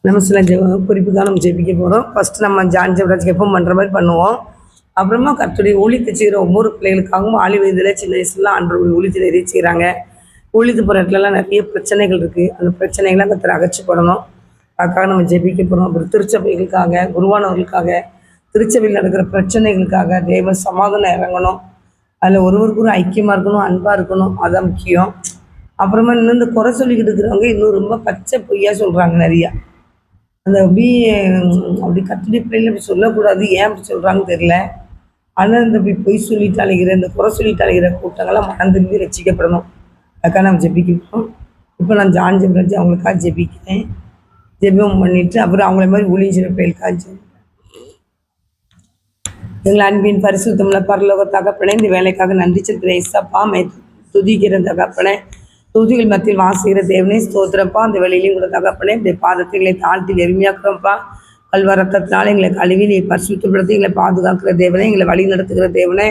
நம்ம சில குறிப்புக்காக நம்ம ஜெபிக்க போகிறோம். ஃபஸ்ட்டு நம்ம ஜான் ஜெபராஜ் எப்பவும் பண்ணுற மாதிரி பண்ணுவோம். அப்புறமா கர்த்தருடைய ஊழியத்தை செய்கிற ஒவ்வொரு பிள்ளைகளுக்காகவும் ஆளி வயதில் சின்ன வயசுலாம் ஆண்டவருடைய ஊழியத்தை நிறைய செய்கிறாங்க. ஊழியத்து போகிற இடத்துலலாம் நிறைய பிரச்சனைகள் இருக்குது. அந்த பிரச்சனைகள்லாம் கர்த்தர் அகற்றப்படணும். அதுக்காக நம்ம ஜெபிக்க போகிறோம். அப்புறம் திருச்சபைகளுக்காக, குருவானவர்களுக்காக, திருச்சபையில் நடக்கிற பிரச்சனைகளுக்காக தேவ சமாதானம் இறங்கணும். அதில் ஒருவருக்கு ஒரு ஐக்கியமாக இருக்கணும், அன்பாக இருக்கணும். அதுதான் முக்கியம். அப்புறமா இன்னும் இந்த குறை சொல்லிக்கிட்டு இருக்கிறவங்க இன்னும் ரொம்ப பச்சை பொய்யா சொல்கிறாங்க நிறையா. அந்த அப்படி கர்த்தருடைய பிள்ளைகளை அப்படி சொல்லக்கூடாது. ஏன் அப்படி சொல்கிறாங்கன்னு தெரியல. ஆனால் இந்த இப்படி பொய் சொல்லிட்டு அழைக்கிற, இந்த குறை சொல்லிட்டு அழைக்கிற கூட்டங்கள்லாம் மனம் திரும்பி ரசிக்கப்படணும். அதுக்காக நம்ம ஜெபிக்கிறோம். இப்போ நான் ஜான் ஜெபராஜ் அவங்களுக்காக ஜெபிக்கிறேன். ஜெபம் பண்ணிவிட்டு அப்புறம் அவங்கள மாதிரி ஊழியம் செய்கிற பிள்ளைகளுக்காக ஜெபிக்கிறேன். எங்கள் அன்பின் பரிசுத்தமுள்ள பரலோக தகப்பனே, இந்த வேலைக்காக நன்றி செலுத்துகிறேன். இயேசப்பா துதிக்கிற தகப்பனே, துதிகள் மத்தியில் வாசிக்கிற தேவனே ஸ்தோத்திரப்பா. அந்த வேலையிலையும் கூட தகப்பனே இந்த பாதத்தைகளை தாழ்த்தி எளிமையாக்குறோம்ப்பா. கல்வ ரத்தத்தினால எங்களை கழுவி நீ பரிசுத்தப்படுத்தி எங்களை பாதுகாக்கிற தேவனே, எங்களை வழி நடத்துகிற தேவனே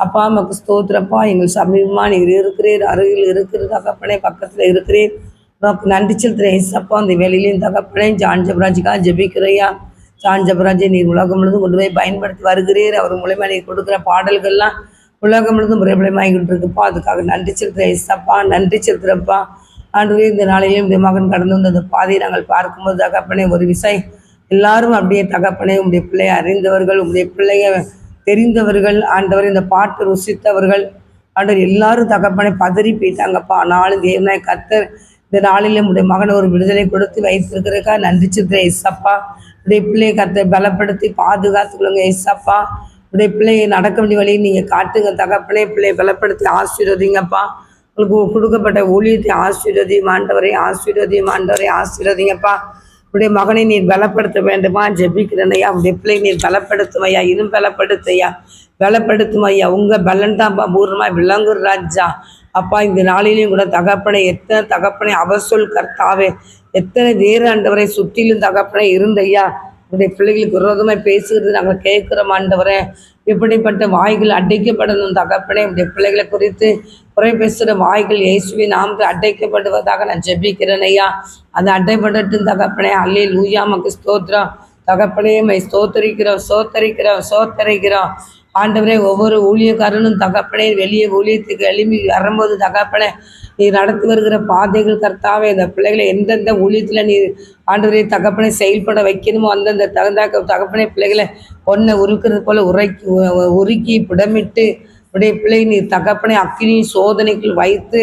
அப்பா நமக்கு ஸ்தோத்திரப்பா. எங்கள் சமீபமாக நீங்கள் இருக்கிறீர், அருகில் இருக்கிற தகப்பனே, பக்கத்தில் இருக்கிறீர். நமக்கு நன்றி செலுத்துகிறேன். இயேசப்பா அந்த வேலையிலையும் தகப்பனே ஜான் ஜெபராஜுக்காக ஜெபிக்கிறையா. ஜான் ஜெபராஜை நீர் உலகம் முழுதும் கொண்டு போய் பயன்படுத்தி வருகிறீர். அவர் மூலமாக நீர் கொடுக்குற பாடல்கள்லாம் உலகம் முழுதும் பிரபலமாகிட்டு இருக்குப்பா. அதுக்காக நன்றி செலுத்துகிறேன். இயேசப்பா நன்றி செலுத்துகிறப்பா. ஆண்டவரே இந்த நாளையிலும் இந்த மகன் கடந்து வந்த அந்த பாதையை நாங்கள் பார்க்கும்போது தகப்பனே ஒரு விஷயம் எல்லாரும் அப்படியே தகப்பனே உங்களுடைய பிள்ளையை அறிந்தவர்கள், உங்களுடைய பிள்ளைய தெரிந்தவர்கள், ஆண்டவர் இந்த பாட்டு ருசித்தவர்கள் ஆண்டவர் எல்லாரும் தகப்பனே பதறி போயிட்டாங்கப்பா. ஆனாலும் தேவனாய் கர்த்தர் இந்த நாளில் உடைய மகனை ஒரு விடுதலை கொடுத்து வைத்திருக்கிறதுக்காக நன்றி செலுத்துகிறேன். இயேசப்பா உடைய பிள்ளையை கர்த்தர் பலப்படுத்தி பாதுகாத்துக்கொள்ளுங்க. இயேசப்பா உடைய பிள்ளையை நடக்க வேண்டிய வழியை நீங்கள் காட்டுங்க தகப்பனே. பிள்ளையை பலப்படுத்தி ஆசீர்வதிங்கப்பா. உங்களுக்கு கொடுக்கப்பட்ட ஊழியத்தை ஆசீர்வதியும் ஆண்டவரை, ஆசீர்வதியும் ஆண்டவரை, ஆசீர்வதிங்கப்பா. உடைய மகனை நீர் பலப்படுத்த வேண்டுமா ஜெபிக்கிறனையா. உடைய பிள்ளை நீர் பலப்படுத்துமையா, இன்னும் பலப்படுத்தையா, பலப்படுத்துமையா. உங்கள் பலன் தான்ப்பா பூர்ணமாக விளங்குற ராஜா. அப்பா இந்த நாளிலையும் கூட தகப்பனை எத்தனை தகப்பனை அவசொல் கர்த்தாவே, எத்தனை வேறு ஆண்டவரை சுற்றிலும் தகப்பனை இருந்தையா. உடைய பிள்ளைகளுக்கு விரோதமாக பேசுகிறது நாங்கள் கேட்குறோம் ஆண்டவரே. எப்படிப்பட்ட வாய்கள் அடைக்கப்படணும் தகப்பனே. உடைய பிள்ளைகளை குறித்து குறை பேசுகிற வாய்கள் இயேசுவின் நாமத்தில் அடைக்கப்படுவதாக நான் ஜெபிக்கிறேன் ஐயா. அது அடைப்படட்டும் தகப்பனே. அல்லேலூயா உமக்கு ஸ்தோத்திரம் தகப்பனே. ஸ்தோத்தரிக்கிறோம் சோத்தரிக்கிறோம் சோத்தரிக்கிறோம் ஆண்டவரே. ஒவ்வொரு ஊழியக்காரனும் தகப்பனே வெளியே ஊழியத்துக்கு எழுப்பி வரும்போது தகப்பனே நீ நடத்தி வருகிற பாதைகள் கர்த்தாவே, இந்த பிள்ளைகளை எந்தெந்த ஊழியத்தில் நீ ஆண்டவரே தகப்பனை செயல்பட வைக்கணுமோ அந்தந்த தகப்பனை பிள்ளைகளை ஒன்றை உருக்கிறது போல உருக்கி புடமிட்டு உடைய பிள்ளை நீ தகப்பனை அக்கினி சோதனைக்குள் வைத்து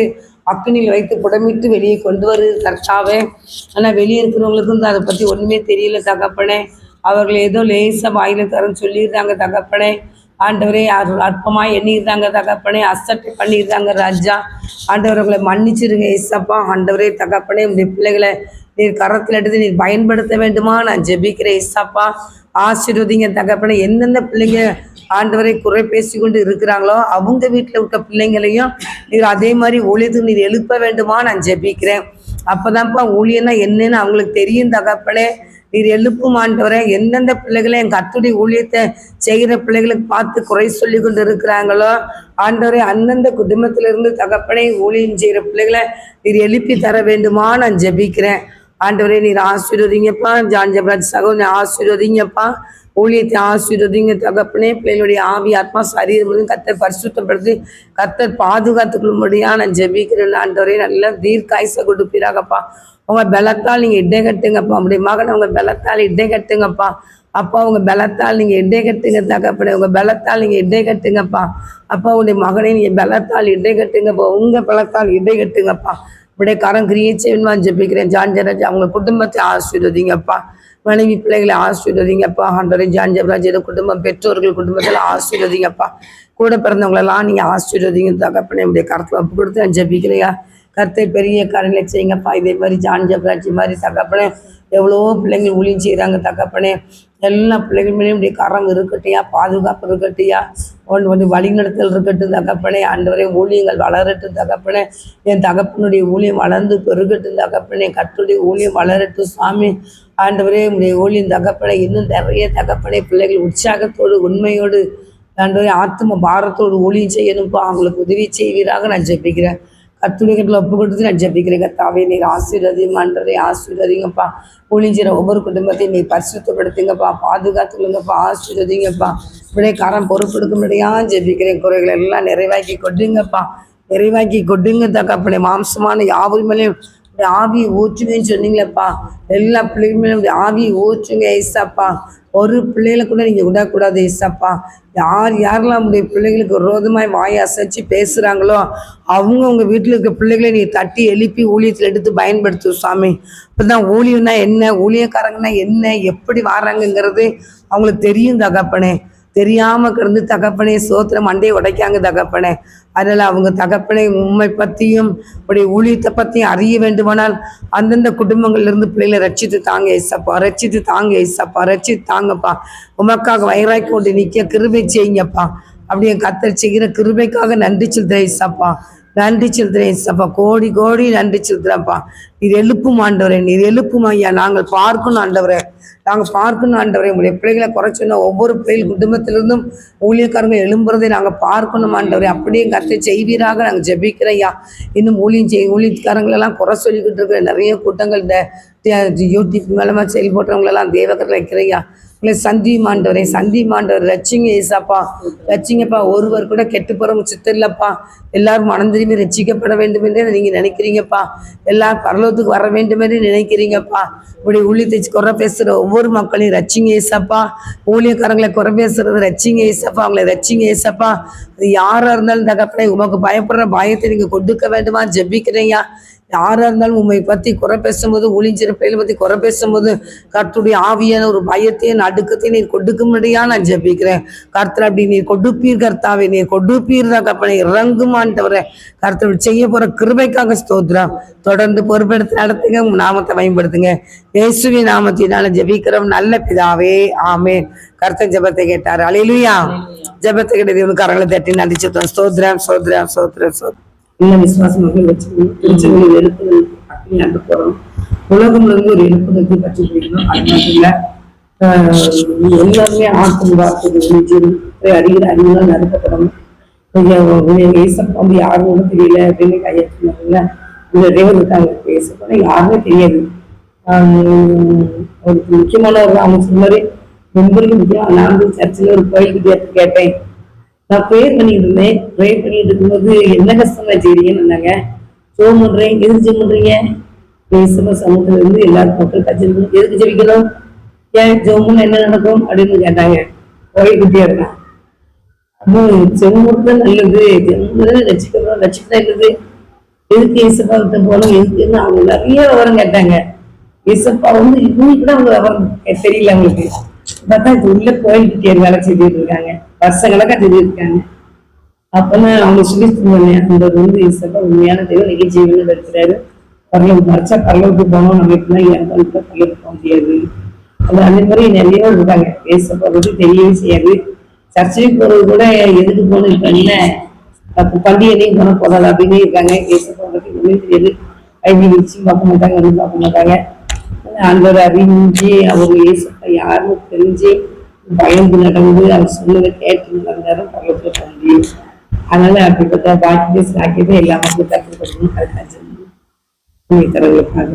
அக்கினியில் வைத்து புடமிட்டு வெளியே கொண்டு வருது கர்த்தாவே. ஆனால் வெளியே இருக்கிறவங்களுக்கும் அதை பற்றி ஒன்றுமே தெரியல தகப்பனே. அவர்கள் ஏதோ லேசாக வாயில தரன்னு சொல்லிடுறாங்க தகப்பனே. ஆண்டவரே அற்பமாக எண்ணிடுறாங்க தகப்பனே, அசட்டை பண்ணிடுறாங்க ராஜா. ஆண்டவர்களை மன்னிச்சிருங்க ஏசப்பா. ஆண்டவரே தகப்பனே உடைய பிள்ளைகளை நீர் கரத்தில் எடுத்து நீர் பயன்படுத்த வேண்டுமா நான் ஜெபிக்கிறேன் ஏசப்பா. ஆசீர்வதிங்க தகப்பனே. எந்தெந்த பிள்ளைங்க ஆண்டவரை குறை பேசி கொண்டு இருக்கிறாங்களோ அவங்க வீட்டில் இருக்க பிள்ளைங்களையும் நீர் அதே மாதிரி ஊழியத்துக்கு நீர் எழுப்ப வேண்டுமா நான் ஜெபிக்கிறேன். அப்போதான்ப்பா ஊழியன்னா என்னன்னு அவங்களுக்கு தெரியும் தகப்பனே. நீர் எழுப்பும் ஆண்டவரே. எந்தெந்த பிள்ளைகளை என் கர்த்தருடைய ஊழியத்தை செய்கிற பிள்ளைகளுக்கு பார்த்து குறை சொல்லி கொண்டு இருக்கிறாங்களோ ஆண்டவரே, அந்தந்த குடும்பத்திலிருந்து தகப்பனை ஊழியம் செய்கிற பிள்ளைகளை நீர் எழுப்பி தர வேண்டுமா நான் ஜெபிக்கிறேன். ஆண்டவரே நீர் ஆசீர்வதிங்கப்பா. ஜான் ஜெபராஜ் சகோதரனை ஆசீர்வதிங்கப்பா. ஊழியத்தை ஆசீர்வதிங்க தகப்பனே. பிள்ளைகளுடைய ஆவி ஆத்மா சரீரம் முழுவதும் கர்த்தர் பரிசுத்தப்படுத்தி கர்த்தர் பாதுகாத்துக்கொள்ளும்படியா நான் ஜெபிக்கிறேன். ஆண்டவரே நல்ல தீர்க்காயுசை கொடுப்பீராகப்பா. உங்கள் பலத்தால் நீங்கள் இடை கட்டுங்கப்பா. உங்களுடைய மகனை உங்கள் பலத்தால் இடை கட்டுங்கப்பா. அப்பா உங்கள் பலத்தால் நீங்கள் இடை கட்டுங்க தகப்பனே. உங்கள் பலத்தால் நீங்கள் இடை கட்டுங்கப்பா. அப்பா உங்களுடைய மகனை நீங்கள் பலத்தால் இடை கட்டுங்கப்பா. உங்கள் பலத்தால் இடை கட்டுங்கப்பா. இப்படியே கரம் கிரியை செய்யணுமா ஜெபிக்கிறேன். ஜான் ஜெபராஜ் அவங்க குடும்பத்தை ஆசீர்வதிங்கப்பா. மனைவி பிள்ளைகளை ஆசீர்வதிங்கப்பா. ஆண்டவரே ஜான் ஜெபராஜ் குடும்பம் பெற்றோர்கள் குடும்பத்தில் ஆசீர்வதிங்கப்பா. கூட பிறந்தவங்களெல்லாம் நீங்கள் ஆசீர்வதிங்க தகப்பனே. இப்படியே கரத்தில் ஒப்பு கொடுத்து நான் ஜெபிக்கிறையா. கர்த்தை பெரிய காரியங்களை செய்யுங்கப்பா. இதே மாதிரி ஜான் ஜெபராஜ் மாதிரி தகப்பனே எவ்வளோ பிள்ளைங்கள் ஊழியம் செய்கிறாங்க தகப்பனே. எல்லா பிள்ளைகள் மேலேயும் இப்படி கரம் இருக்கட்டையா, பாதுகாப்பு இருக்கட்டையா, ஒன்று வழிநடத்தல் இருக்கட்டும் தகப்பனே. ஆண்டவரே ஊழியங்கள் வளரட்டும் தகப்பனே. என் தகப்பனுடைய ஊழியம் வளர்ந்து பெருகட்டும் தகப்பனே. கர்த்தருடைய ஊழியம் வளரட்டும் சாமி. ஆண்டவரே உடைய ஊழியம் தகப்பனே இன்னும் நிறைய தகப்பனே பிள்ளைகள் உற்சாகத்தோடு உண்மையோடு ஆண்டவரே ஆத்ம பாரத்தோடு ஊழியம் செய்யணும்ப்பா. அவங்களுக்கு உதவி செய்வீராக நான் ஜெபிக்கிறேன். கத்துடைகளை ஒப்பு கொடுத்து நான் ஜெபிக்கிறேன் கர்த்தாவே. நீர் ஆசீர்வதியும் ஆண்டவரே, ஆசீர்வதிங்கப்பா. ஊழியர் ஒவ்வொரு குடும்பத்தையும் நீ பரிசுத்தப்படுத்துங்கப்பா, பாதுகாத்துக்கொள்ளுங்கப்பா, ஆசீர்வதிங்கப்பா. விடைக்காரன் பொறுப்பெடுக்க முடியாது ஜெபிக்கிறேன். குறைகளை எல்லாம் நிறைவாக்கி கொட்டுங்கப்பா, நிறைவாக்கி கொட்டுங்க தகப்பனே. மாம்சமான யாவர் மேலேயும் ஆவியை ஊற்றுங்கன்னு சொன்னீங்களப்பா. எல்லா பிள்ளைகளுமே ஆவியை ஊற்றுங்க ஏசப்பா. ஒரு பிள்ளைகளை கூட நீங்கள் விடக்கூடாது ஏசப்பா. யாரெல்லாம் உடைய பிள்ளைகளுக்கு விரோதமாய் வாயை அசைச்சு பேசுகிறாங்களோ அவங்க உங்கள் வீட்டில் இருக்க பிள்ளைகளை நீ தட்டி எழுப்பி ஊழியத்தில் எடுத்து பயன்படுத்து சாமி. இப்போ தான் ஊழியம்னா என்ன, ஊழியக்காரங்கன்னா என்ன, எப்படி வராங்கங்கிறது அவங்களுக்கு தெரியும் தகப்பனே. தெரியாமல் கிடந்து தகப்பனே சோத்திரம் மண்டையை உடைக்காங்க தகப்பனே. அதனால் அவங்க தகப்பனை உண்மை பற்றியும் உடைய ஊழியத்தை பற்றியும் அறிய வேண்டுமானால் அந்தந்த குடும்பங்கள்லேருந்து பிள்ளைகளை ரட்சித்து தாங்க ஏசப்பா, ரட்சித்து தாங்க ஏசப்பா, ரட்சித்து தாங்கப்பா. உமக்காக வயிறாக்கி கொண்டு நிற்க கிருபை செய்யுங்கப்பா. அப்படியே கத்தர் செய்கிற கிருபைக்காக நன்றி செலுத்துறேன் ஏசப்பா, நன்றி செலுத்துறேன் ஏசப்பா. கோடி கோடி நன்றி செலுத்துறேன்ப்பா. நீர் எழுப்பும் ஆண்டவரே, நீர் எழுப்பும் ஐயா. நாங்கள் பார்க்கணும் ஆண்டவரே, நாங்கள் பார்க்கணும் ஆண்டவரே. உங்களுடைய பிள்ளைகளை குறைச்சோன்னா ஒவ்வொரு பிள்ளைகள் குடும்பத்திலிருந்தும் ஊழியக்காரங்க எழும்புறதை நாங்கள் பார்க்கணும் ஆண்டவரே. அப்படியே கத்தை செய்வீராக நாங்கள் ஜெபிக்கிறோம் ஐயா. இன்னும் ஊழியக்காரங்களெல்லாம் குறை சொல்லிக்கிட்டு இருக்கிற நிறைய கூட்டங்கள் இந்த யூடியூப் மூலமாக செயல்படுறவங்களெல்லாம் தேவக்கத்தில் வைக்கிறையா. இல்லை சந்திமாண்டவரே, சந்திமாண்டவர் ரட்சிங்க ஏசாப்பா, ரட்சிங்கப்பா. ஒருவர் கூட கெட்டு போகிறவங்க சித்தம் இல்லைப்பா. எல்லாரும் மனம் திரும்பி ரட்சிக்கப்பட வேண்டும் என்றே நீங்கள் நினைக்கிறீங்கப்பா. எல்லாரும் பரலோகத்துக்கு வர வேண்டும் என்று நினைக்கிறீங்கப்பா. இப்படி ஊழியத்தை குறை பேசுகிற ஒவ்வொரு மக்களையும் ரட்சிங்க ஏசப்பா. ஊழியக்காரங்களை குறை பேசுறது ரட்சிங்க ஏசப்பா, அவங்களை ரட்சிங்க ஏசப்பா. அது யாராக இருந்தாலும் தகப்பனே உமக்கு பயப்படுற பயத்தை நீங்கள் கொடுக்க வேண்டுமா ஜெபிக்கிறீங்க. யாராக இருந்தாலும் உண்மை பற்றி குறை பேசும்போது, ஊழியர் பிள்ளைகளை பற்றி குறை பேசும்போது கர்த்தருடைய ஆவியான ஒரு பயத்தையும் நடுக்கத்தையும் நீர் கொடுக்க முடியா நான் ஜெபிக்கிறேன். கர்த்தர் அப்படி நீர் கொடுப்பீர் கர்த்தாவே, நீர் கொடுப்பீர் தகப்பனே. இறங்குமான்ட்டவரை கர்த்தர் செய்ய போகிற கிருபைக்காக ஸ்தோத்திரம். தொடர்ந்து பொறுப்பெடுத்து நடத்துங்க, உங்க நாமத்தை பயன்படுத்துங்க. இயேசுவின் நாமத்தினால ஜெபிக்கிறோம் நல்ல பிதாவே, ஆமென். கர்த்தர் ஜெபத்தை கேட்டார். அல்லேலூயா. ஜெபத்தை கேட்ட தேவனுக்கு கரங்களை தட்டி நன்றி செலுத்துவோம். ஸ்தோத்திரம் ஸ்தோத்திரம் ஸ்தோத்திரம் ஸ்தோத்திரம். இல்லை விசுவாச மக்கள் வச்சுக்கணும். எழுப்புதல் அப்படி நட்டு போறோம். உலகம் முழுவதும் ஒரு எழுப்புதலுக்கு பற்றி பிடிக்கணும். அது மட்டும் இல்லை, எல்லாருமே ஆட்கள் வார்த்தை அறிகிற அறிவுலாம் நடத்தப்படணும். ஏசப்பா வந்து யாரும் ஒன்றும் தெரியல அப்படின்னு கையெழுத்துனாங்கல்ல, இந்த தேவர் இருக்காங்க ஏசப்பா யாருமே தெரியாது. ஒரு முக்கியமானவர் அவங்க சொன்ன மாதிரி மெம்பருக்கு முக்கியம். நான் வந்து சர்ச்சில் ஒரு கோயிலுக்கு கேட்டேன். நான் ப்ரேயர் பண்ணிட்டு இருந்தேன். ப்ரேயர் பண்ணிட்டு இருக்கும்போது என்ன கஷ்டமா செய்றீங்கன்னு சொன்னாங்க. ஜெபம் பண்றேன். எதுக்கு ஜெபம் பண்றீங்க? பேசுகிற சமூகத்துல இருந்து எல்லாரும் மக்கள் கட்சி எதுக்கு ஜெபிக்கணும், ஏன் ஜெபம் என்ன நடக்கும் அப்படின்னு கேட்டாங்க. கோயில் குட்டியா இருக்கான். அப்போ ஜெபம் நல்லது, ஜெபம் ரசிக்கிறோம், ரசிக்கிறதா நல்லது. எதுக்கு ஏசப்பா கிட்ட போனோம், எதுக்குன்னு அவங்க நிறைய விவரம் கேட்டாங்க. ஏசப்பா வந்து இன்னும் கூட அவங்க விவரம் தெரியல அவங்களுக்கு. பார்த்தா இது உள்ள கோயில் குட்டியார் வேலை செய்துட்டு இருக்காங்க, வருஷக்கணக்கா செய்துட்டு இருக்காங்க. அப்பதான் அவங்க சொல்லி சொன்னேன், அந்த வந்து ஏசப்பா உண்மையான தெய்வம் நிகழ்ச்சிகள் இருக்கிறாரு. பரலோகம் மறைச்சா பரலோகத்துக்கு போனோம், நம்ம இப்படிலாம் இறந்தாலும் பரலோகம் போக முடியாது. அது அதே மாதிரி நிறைய இருக்காங்க. ஏசப்பா பற்றி தெரியவே செய்யாது. சர்ச்சைக்கு போறது கூட எதுக்கு போகணும், இப்ப என்ன பண்டிகையும் போன போதாது அப்படின்னு இருக்காங்க. ஏசப்பா பற்றி ஒன்றும் தெரியாது. கைவி வச்சு பார்க்க மாட்டாங்க, ஒன்றும் பார்க்க மாட்டாங்க. ஆண்டவர் அறிஞ்சு அவர் ஏசப்பா யாருன்னு தெரிஞ்சு பயந்து நடந்து அவர் சொன்னதை கேட்டு நடந்தாலும் பரலோகத்துல போக முடியும். அதனால அப்படிப்பட்ட பாக்கியத்தை சாக்கியத்தை எல்லா மக்களும் கற்றுக்கொள்ளணும். அதுக்காக தரவுகளுக்காக,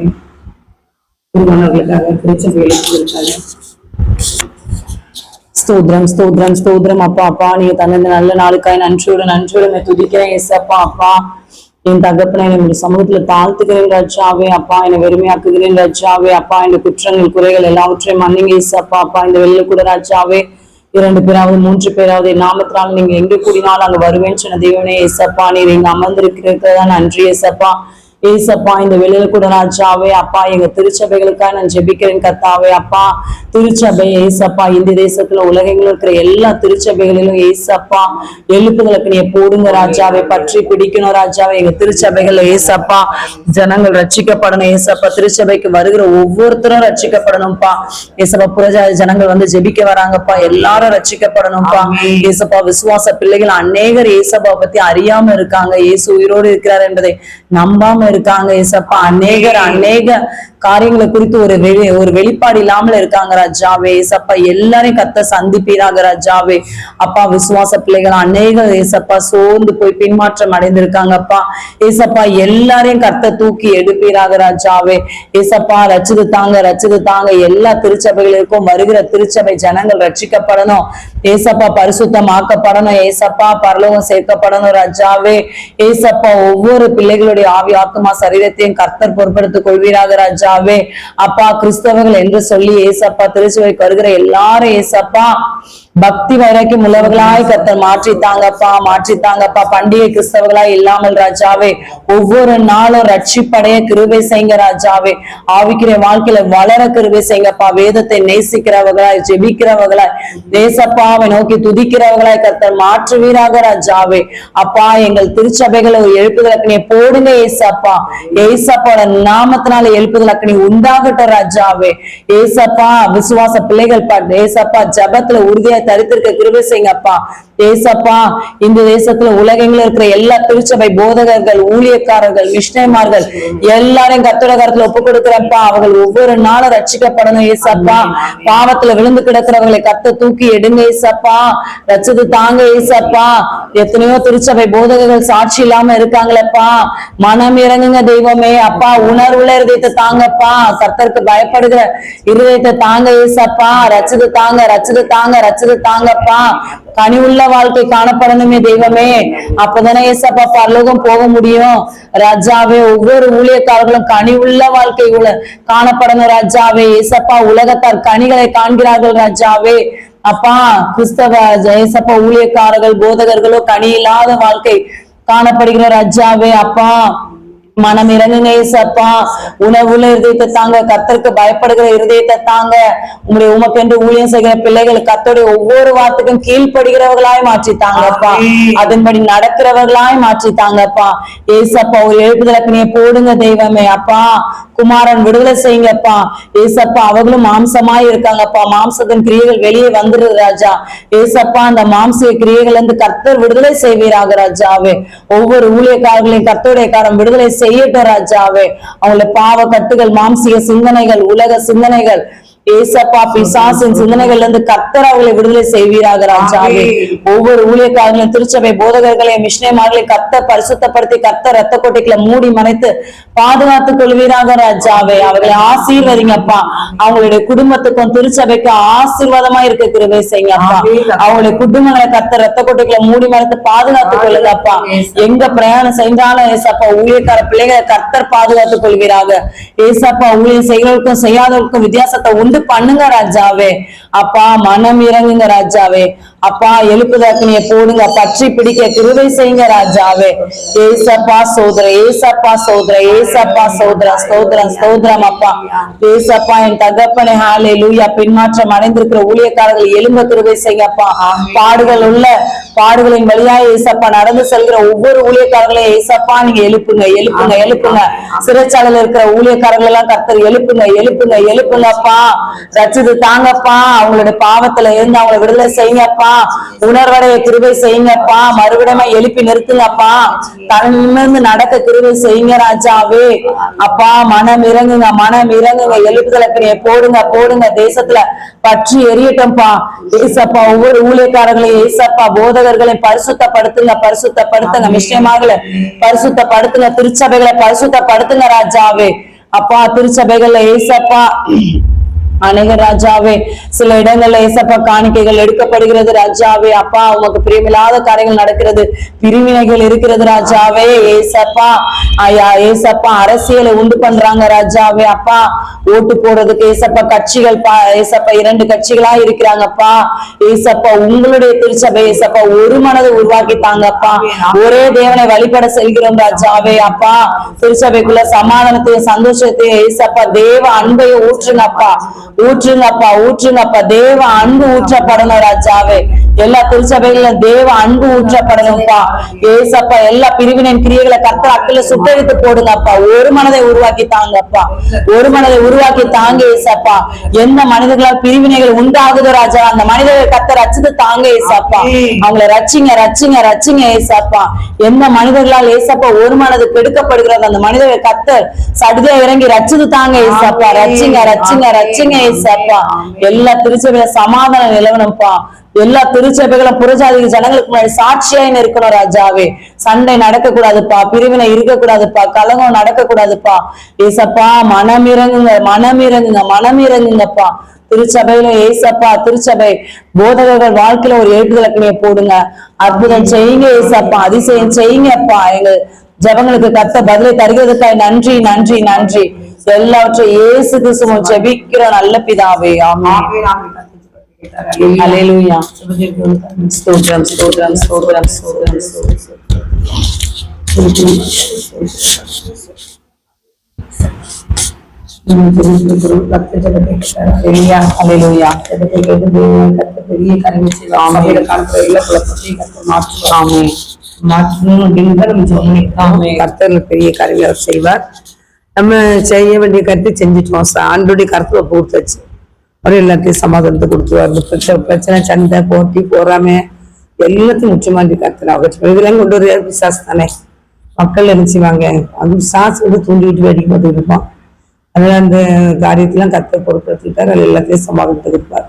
குருவானவர்களுக்காக, திருச்சபைகளுக்காக ஸ்தோத்திரம் ஸ்தோத்திரம் ஸ்தோத்திரம். அப்பா அப்பா நீங்க தந்த நல்ல நாளுக்காய் நன்றியோட துதிக்கிறேன் ஏசப்பா. அப்பா என் தகப்பனை என்னுடைய சமூகத்துல தாழ்த்துக்கிறேன் ரட்சாவே. அப்பா என்னை வெறுமையாக்குகிறேன் ரட்சாவே. அப்பா இந்த குற்றங்கள் குறைகள் எல்லாவற்றையும் மன்னிங்க ஏசப்பா. அப்பா இந்த வெளியில கூட ரட்சாவே 2 பேராவது 3 பேராவது நாமத்தினால் நீங்க எங்க கூடினாலும் அங்க வருவேன்னு சொன்ன தெய்வனே ஏசப்பா. நீர் இங்க அமர்ந்திருக்கிறதா நன்றி ஏசப்பா. ஏசப்பா இந்த வெளியில கூட ராஜாவே அப்பா எங்க திருச்சபைகளுக்காக நான் ஜெபிக்கிறேன் கர்த்தாவே. அப்பா திருச்சபை ஏசப்பா இந்த தேசத்துல உலகங்களும் இருக்கிற எல்லா திருச்சபைகளிலும் ஏசப்பா எழுப்புதலுக்கு நீ போடுங்க ராஜாவை, பற்றி பிடிக்கணும் ராஜாவை. எங்க திருச்சபைகள்ல ஏசப்பா ஜனங்கள் ரட்சிக்கப்படணும் ஏசப்பா. திருச்சபைக்கு வருகிற ஒவ்வொருத்தரும் ரட்சிக்கப்படணும்ப்பா ஏசப்பா. புறஜாதி ஜனங்கள் வந்து ஜெபிக்க வராங்கப்பா, எல்லாரும் ரட்சிக்கப்படணும்ப்பா ஏசப்பா. விசுவாச பிள்ளைகள் அநேகர் ஏசப்பா பத்தி அறியாம இருக்காங்க. இயேசு உயிரோடு இருக்கிறார் என்பதை நம்பாம இருக்காங்க ஏசப்பா. அநேக காரியங்களை குறித்து ஒரு வெளிப்பாடு இல்லாமல் இருக்காங்க ராஜாவே. ஏசப்பா எல்லாரையும் கத்த சந்திப்பீராக ராஜாவே. அப்பா விசுவாச பிள்ளைகள் அநேக ஏசப்பா சோர்ந்து போய் பின்மாற்றம் அடைந்திருக்காங்க அப்பா. ஏசப்பா எல்லாரையும் கத்த தூக்கி எடுப்பீராக ராஜாவே. ஏசப்பா ரட்சித்து தாங்க எல்லா திருச்சபைகளுக்கும் வருகிற திருச்சபை ஜனங்கள் ரட்சிக்கப்படணும் ஏசப்பா. பரிசுத்தமாக்கப்படணும் ஏசப்பா. பரலோகம் சேர்க்கப்படணும் ராஜாவே. ஏசப்பா ஒவ்வொரு பிள்ளைகளுடைய ஆவி ஆத்மா சரீரத்தையும் கர்த்தர் பொறுப்படுத்திக் கொள்வீராக ராஜாவே. அப்பா கிறிஸ்தவர்கள் என்று சொல்லி ஏசப்பா திருச்சபைக்கு வருகிற எல்லாரும் ஏசப்பா பக்தி வைராக்கியம் உள்ளவர்களாய் கர்த்தர் மாற்றித்தாங்கப்பா. பண்டிகை கிறிஸ்தவர்களாய் இல்லாமல் ராஜாவே ஒவ்வொரு நாளும் ரட்சிப்படைய கிருபை செய்யுங்க ராஜாவே. ஆவிக்கிற வாழ்க்கையில வளர கிருபை செய்யுங்கப்பா. வேதத்தை நேசிக்கிறவர்களாய் ஜெபிக்கிறவர்களாய் ஏசப்பாவை நோக்கி துதிக்கிறவர்களாய் கர்த்தர் மாற்றுவீராக ராஜாவே. அப்பா எங்கள் திருச்சபைகளை ஒரு எழுப்புதல் அக்னியை போடுங்க ஏசப்பா. ஏசப்பாவோட நாமத்தினால எழுப்புதல் அக்னி உண்டாகட்டும் ராஜாவே. ஏசப்பா விசுவாச பிள்ளைகள் ஏசப்பா ஜபத்துல உறுதியா தரித்திருக்க கிருபை செய்யுங்கப்பா. ஏசப்பா இந்த தேசத்துல உலகெங்கில இருக்கிற எல்லா திருச்சபை போதகர்கள் ஊழியக்காரர்கள் மிஷனரிமார்கள் எல்லாரையும் கர்த்தருடைய கரத்துல ஒப்பு கொடுக்கிறப்பா. அவர்கள் ஒவ்வொரு நாளும் ரட்சிக்கப்படணும் ஏசப்பா. பாவத்துல விழுந்து கிடக்கிறவர்களை கர்த்தர் தூக்கி எடுங்க ஏசப்பா. ரட்சித்து தாங்க ஏசப்பா. எத்தனையோ திருச்சபை போதகர்கள் சாட்சி இல்லாம இருக்காங்களப்பா. மனம் இறங்குங்க தெய்வமே. அப்பா உணர்வுள்ள இருதயத்தை தாங்கப்பா. கர்த்தருக்கு பயப்படுகிற இருதயத்தை தாங்க ஏசப்பா. ரட்சித்து தாங்கப்பா. கனிவுள்ள வாழ்க்கை காணப்படணுமே தெய்வமே. அப்பதானே ஏசப்பா பரலோகம் போக முடியும் ராஜாவே. ஒவ்வொரு ஊழியக்காரர்களும் கனிவுள்ள வாழ்க்கை காணப்படணும் ராஜாவே. ஏசப்பா உலகத்தார் கனிகளை காண்கிறார்கள் ராஜாவே. அப்பா கிறிஸ்தவ ஏசப்பா ஊழியக்காரர்கள் போதகர்களோ கனி இல்லாத வாழ்க்கை காணப்படுகிற ராஜாவே. அப்பா மனம் இறங்குங்க ஏசப்பா. உணவுள்ள இருதயத்தை தாங்க. கர்த்தருக்கு பயப்படுகிற இருதயத்தை தாங்க. உமக்கென்று ஊழியம் செய்கிற பிள்ளைகள் கர்த்தருடைய ஒவ்வொரு வார்த்தைக்கும் கீழ்ப்படுகிறவர்களாய் மாற்றித்தாங்கப்பா. அதன்படி நடக்கிறவர்களாய் மாற்றித்தாங்கப்பா. ஏசப்பா ஒரு எழுப்புதல் அக்னியை போடுங்க தெய்வமே. அப்பா குமாரன் விடுதலை செய்யுங்கப்பா. ஏசப்பா அவர்களும் மாம்சமாய் இருக்காங்கப்பா. மாம்சத்தின் கிரியைகள் வெளியே வந்துருது ராஜா. ஏசப்பா அந்த மாம்சிய கிரியைகள் இருந்து கர்த்தர் விடுதலை செய்வீராக ராஜாவே. ஒவ்வொரு ஊழியக்காரர்களையும் கர்த்தருடைய காரம் விடுதலை செய்யட்டும் ராஜாவே. அவங்கள பாவ கட்டுகள் மாம்சிக சிந்தனைகள் உலக சிந்தனைகள் ஏசப்பா பிசாசின் சிந்தனைகள்ல இருந்து கர்த்தர் அவர்களை விடுதலை செய்வீராக ராஜாவே. ஒவ்வொரு ஊழியக்காரர்களையும் திருச்சபை போதகர்களையும் மிஷனரிமார்களையும் கர்த்தர் பரிசுத்தப்படுத்தி கர்த்தர் ரத்த கோட்டைகளை மூடி மறைத்து பாதுகாத்துக் கொள்வீராக ராஜாவே. அவர்களை ஆசீர்வதிங்கப்பா. அவங்களுடைய குடும்பத்துக்கும் திருச்சபைக்கும் ஆசீர்வாதமா இருக்க கிருபை செய்யுங்கப்பா. அவங்களுடைய குடும்பங்களை கர்த்தர் ரத்த கோட்டைகளை மூடி மறைத்து பாதுகாத்துக் கொள்ளுங்கப்பா. எங்க பிரயாணம் செஞ்சாலும் ஏசப்பா ஊழியக்கார பிள்ளைகளை கர்த்தர் பாதுகாத்துக் கொள்வீராக. ஏசப்பா ஊழியம் செய்கிறவருக்கும் செய்யாதவருக்கும் வித்தியாசத்தை உண்டு பண்ணுங்க ராஜாவே. அப்பா மனம் இறங்குங்க ராஜாவே. அப்பா எழுப்புதல் அக்னியை போடுங்க. பற்றி பிடிக்க கிருபை செய்யுங்க ராஜாவே. ஏசப்பா ஸ்தோத்திரம் அப்பா. ஏசப்பா என் தகப்பனே ஹல்லேலூயா. பின்மாற்றம் அடைந்திருக்கிற ஊழியக்காரர்கள் எழும்ப கிருபை செய்யப்பா. பாடுகளின் வழியாய் ஏசப்பா நடந்து செல்கிற ஒவ்வொரு ஊழியக்காரர்களையும் ஏசப்பா நீங்க எழுப்புங்க. சிறைச்சாலையில இருக்கிற ஊழியக்காரர்கள் எல்லாம் கர்த்தர் எழுப்புங்கப்பா. ரட்சித்து தாங்கப்பா. அவங்களுடைய பாவத்துல இருந்து அவங்களை விடுதலை செய்யுங்கப்பா. உணர்வடைய கிருபை செய்யுங்கப்பா. மறுபடியும் எழுப்பி நிறுத்துங்கப்பா. தனிமிருந்து நடக்க கிருபை செய்யுங்க ராஜாவே. அப்பா மனம் இறங்குங்க. எழுப்புதல் அக்னியை போடுங்க. தேசத்துல பற்றி எரியட்டும்பா. ஏசப்பா ஒவ்வொரு ஊழியக்காரர்களையும் ஏசப்பா போதகர்களையும் பரிசுத்தப்படுத்துங்க. மிஷனரிமார்களை பரிசுத்தப்படுத்துங்க. திருச்சபைகளை பரிசுத்தப்படுத்துங்க ராஜாவே. அப்பா திருச்சபைகள்ல ஏசப்பா அநேக ராஜாவே சில இடங்கள்ல ஏசப்பா காணிக்கைகள் எடுக்கப்படுகிறது ராஜாவே. அப்பா உமக்கு பிரியமில்லாத காரியங்கள் நடக்கிறது. பிரிவினைகள் இருக்கிறது ராஜாவே. ஏசப்பா அரசியலை உண்டு பண்றாங்க ராஜாவே. அப்பா ஓட்டு போடுறதுக்கு ஏசப்பா கட்சிகள் ஏசப்பா 2 கட்சிகளா இருக்கிறாங்கப்பா. ஏசப்பா உங்களுடைய திருச்சபை ஏசப்பா ஒரு மனதை உருவாக்கி தாங்கப்பா. ஒரே தேவனை வழிபட செல்கிறோம் ராஜாவே. அப்பா திருச்சபைக்குள்ள சமாதானத்தையும் சந்தோஷத்தையும் ஏசப்பா தேவ அன்பையும் ஊற்றுங்கப்பா. தேவ அன்பு ஊற்றப்படணும் ராஜாவே. எல்லா திருச்சபைகள்ல தேவ அன்பு ஊற்றப்படணும்ப்பா. ஏசப்பா எல்லா பிரிவினையின் கிரியைகளை கர்த்தர் அக்கில சுட்டெடுத்து போடுங்கப்பா. ஒரு மனதை உருவாக்கி தாங்கப்பா. ஒரு மனதை உருவாக்கி தாங்க ஏசப்பா. எந்த மனிதர்களால் பிரிவினைகள் உண்டாகுதோ ராஜா, அந்த மனிதர்களை கர்த்தர் ரட்சித்து தாங்க ஏசப்பா. அவங்களை ரட்சிங்க ரட்சிங்க ரட்சிங்க ஏசப்பா. எந்த மனிதர்களால் ஏசப்பா ஒரு மனது கெடுக்கப்படுகிறது, அந்த மனிதர்களை கர்த்தர் சடுதியா இறங்கி ரட்சித்து தாங்க ஏசப்பா. ரட்சிங்க ரட்சிங்க ரட்சிங்க ஏசப்பா. எல்லா திருச்சபையில சமாதானம் நிலவணும்ப்பா. எல்லா திருச்சபைகளும் புறஜாதி ஜனங்களுக்கு முன்னாடி சாட்சியாய் இருக்கணும் ராஜாவே. சண்டை நடக்க கூடாதுப்பா, பிரிவினை இருக்க கூடாதுப்பா, கலங்கம் நடக்க கூடாதுப்பா. ஏசப்பா மனமிறங்குங்க மனமிறங்குங்க மனமிறங்குங்கப்பா. திருச்சபையில ஏசப்பா திருச்சபை போதகர்கள் வாழ்க்கையில ஒரு எழுப்புதலக்கணையை போடுங்க. அற்புதம் செய்யுங்க ஏசப்பா, அதிசயம் செய்யுங்கப்பா. எங்க ஜபங்களுக்கு கர்த்தர் பதிலை தருகிறதுக்காய் நன்றி நன்றி நன்றி. எல்லாவற்றையும் இயேசு கிறிஸ்துவின் ஜெபிக்கிறோம் நல்ல பிதாவே. ஆமென். ஹல்லேலூயா. ஸ்தோத்திரம் ஸ்தோத்திரம் ஸ்தோத்திரம் ஸ்தோத்திரம் ஸ்தோத்திரம். ஹல்லேலூயா. பெரிய காரியங்கள் செய்வார். சபையில காலத்துல எல்லா குழப்பத்தையும் கர்த்தர் மாற்றுவார். ஆமென். மாற்றணும் அப்படின்னு தான் நம்ம சொன்னோம். கர்த்தர் பெரிய காரியங்களை செய்வார். நம்ம செய்ய வேண்டிய கருத்தை செஞ்சுட்டோம். ஆண்டோடைய கருத்துல போட்டுச்சு அவர் எல்லாத்தையும் சமாதானத்தை கொடுத்துருவார். இந்த பிரச்சனை சண்டை போட்டி போறாம எல்லாத்தையும் முக்கியமான கருத்துல அவங்க இதெல்லாம் கொண்டு வர விசாஸ் தானே. மக்கள் நினைச்சுவாங்க அது விசாஸ் வந்து தூண்டிட்டு வேடிக்கை பார்த்து இருப்பான். அதனால அந்த காரியத்தெல்லாம் கர்த்தர் பொறுப்படுத்திட்டார். அது எல்லாத்தையும் சமாதானத்தை கொடுப்பார்.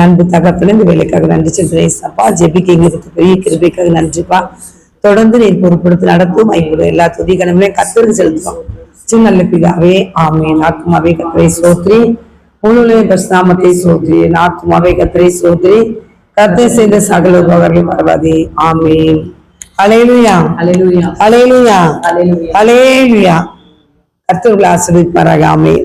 அன்பு தகப்பனே இந்த வேலைக்காக நன்றி சொல்றேன்ப்பா. ஜெபிக்க எங்களுக்கு பெரிய கிருபைக்காக நன்றிப்பா. தொடர்ந்து நீ பொறுப்படுத்தி நடத்தும் ஐம்பது எல்லா துதிகணமே கர்த்தருக்கு செலுத்துவோம். நல்ல பிதாவே ஆமென். ஆத்மாவே கர்த்தரை சோத்ரி, முழுவதுமே பரிசுத்தநாமத்தை சோத்ரி. ஆத்மாவே கர்த்தரை சோத்ரி, கர்த்தர் செய்த சகல உபகாரங்களையும் மறவாதே. ஆமென். ஹல்லேலூயா ஹல்லேலூயா ஹல்லேலூயா ஹல்லேலூயா. கர்த்தர் உங்களை ஆசீர்வதிப்பாராக. ஆமென்.